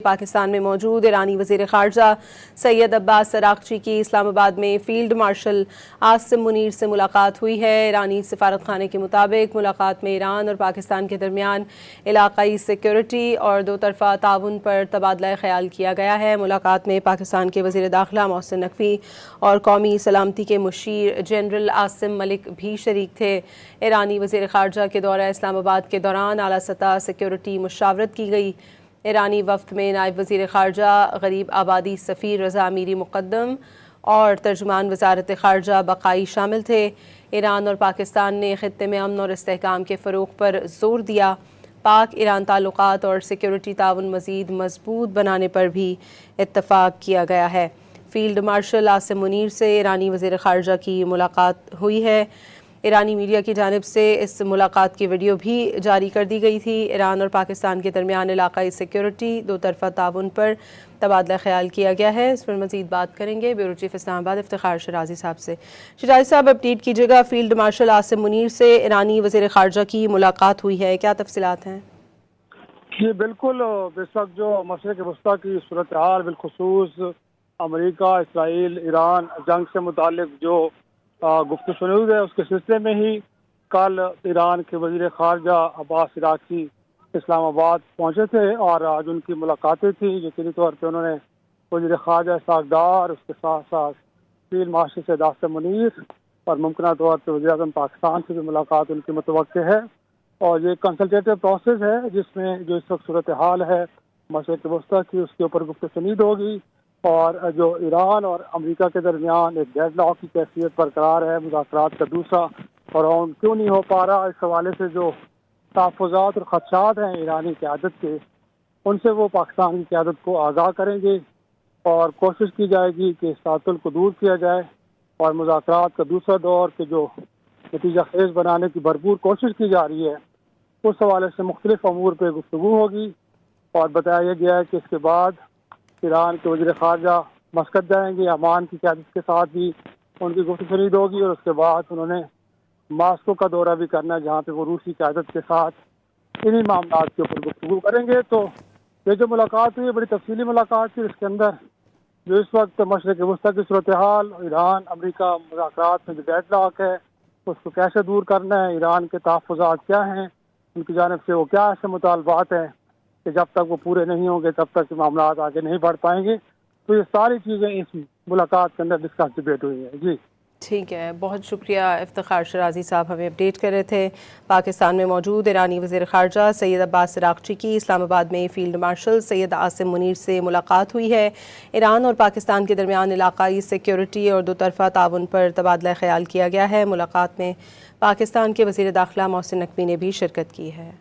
پاکستان میں موجود ایرانی وزیر خارجہ سید عباس اراغچی کی اسلام آباد میں فیلڈ مارشل عاصم منیر سے ملاقات ہوئی ہے۔ ایرانی سفارت خانے کے مطابق ملاقات میں ایران اور پاکستان کے درمیان علاقائی سیکیورٹی اور دو طرفہ تعاون پر تبادلہ خیال کیا گیا ہے۔ ملاقات میں پاکستان کے وزیر داخلہ محسن نقوی اور قومی سلامتی کے مشیر جنرل عاصم ملک بھی شریک تھے۔ ایرانی وزیر خارجہ کے دورہ اسلام آباد کے دوران اعلیٰ سطح سیکیورٹی مشاورت کی گئی۔ ایرانی وفد میں نائب وزیر خارجہ غریب آبادی سفیر رضا امیری مقدم اور ترجمان وزارت خارجہ بقائی شامل تھے۔ ایران اور پاکستان نے خطے میں امن اور استحکام کے فروغ پر زور دیا۔ پاک ایران تعلقات اور سیکیورٹی تعاون مزید مضبوط بنانے پر بھی اتفاق کیا گیا ہے۔ فیلڈ مارشل عاصم منیر سے ایرانی وزیر خارجہ کی ملاقات ہوئی ہے۔ ایرانی میڈیا کی جانب سے اس ملاقات کی ویڈیو بھی جاری کر دی گئی تھی۔ ایران اور پاکستان کے درمیان علاقائی سیکیورٹی دو طرفہ تعاون پر تبادلہ خیال کیا گیا ہے۔ اس پر مزید بات کریں گے بیورو چیف اسلام آباد افتخار شرازی صاحب سے۔ شرازی صاحب اپڈیٹ کیجیے گا، فیلڈ مارشل عاصم منیر سے ایرانی وزیر خارجہ کی ملاقات ہوئی ہے، کیا تفصیلات ہیں؟ جی بالکل، اس وقت جو مشرق وسطیٰ کی صورتحال بالخصوص امریکہ، اسرائیل، ایران جنگ سے متعلق جو گفتگو شنود ہے، اس کے سلسلے میں ہی کل ایران کے وزیر خارجہ عباس اراغچی اسلام آباد پہنچے تھے اور آج ان کی ملاقاتیں تھیں۔ یقینی طور پہ انہوں نے وزیر خارجہ اسحاق ڈار، اس کے ساتھ ساتھ فیلڈ مارشل سید عاصم منیر اور ممکنہ طور پہ وزیر اعظم پاکستان سے بھی ملاقات ان کی متوقع ہے۔ اور یہ کنسلٹیٹو پروسیس ہے جس میں جو اس وقت صورتحال ہے مشرق وسطیٰ کی، اس کے اوپر گفتگو شنید ہوگی اور جو ایران اور امریکہ کے درمیان ایک ڈیڈ لاک کی کیفیت برقرار ہے، مذاکرات کا دوسرا راؤنڈ کیوں نہیں ہو پا رہا، اس حوالے سے جو تحفظات اور خدشات ہیں ایرانی قیادت کے، ان سے وہ پاکستان کی قیادت کو آگاہ کریں گے اور کوشش کی جائے گی کہ اس تعطل کو دور کیا جائے اور مذاکرات کا دوسرا دور کے جو نتیجہ خیز بنانے کی بھرپور کوشش کی جا رہی ہے، اس حوالے سے مختلف امور پہ گفتگو ہوگی۔ اور بتایا گیا ہے کہ اس کے بعد ایران کے وزیر خارجہ مسقط جائیں گے، عمان کی قیادت کے ساتھ بھی ان کی گفتگو شنید ہوگی اور اس کے بعد انہوں نے ماسکو کا دورہ بھی کرنا ہے جہاں پہ وہ روسی قیادت کے ساتھ انہی معاملات کے اوپر گفتگو کریں گے۔ تو یہ جو ملاقات ہوئی بڑی تفصیلی ملاقات تھی، اس کے اندر جو اس وقت مشرق وسطیٰ کی صورتحال، ایران امریکہ مذاکرات میں جو ڈیڈ لاک ہے اس کو کیسے دور کرنا ہے، ایران کے تحفظات کیا ہیں، ان کی جانب سے وہ کیا ایسے مطالبات ہیں کہ جب تک وہ پورے نہیں ہوں گے تب تک معاملات آگے نہیں بڑھ پائیں گے۔ تو یہ ساری چیزیں اس ملاقات کے اندر ڈسکس ڈیبیٹ ہوئی ہیں۔ جی ٹھیک ہے، بہت شکریہ افتخار شرازی صاحب، ہمیں اپڈیٹ کر رہے تھے۔ پاکستان میں موجود ایرانی وزیر خارجہ سید عباس اراغچی کی اسلام آباد میں فیلڈ مارشل سید عاصم منیر سے ملاقات ہوئی ہے۔ ایران اور پاکستان کے درمیان علاقائی سیکیورٹی اور دو طرفہ تعاون پر تبادلہ خیال کیا گیا ہے۔ ملاقات میں پاکستان کے وزیر داخلہ محسن نقوی نے بھی شرکت کی ہے۔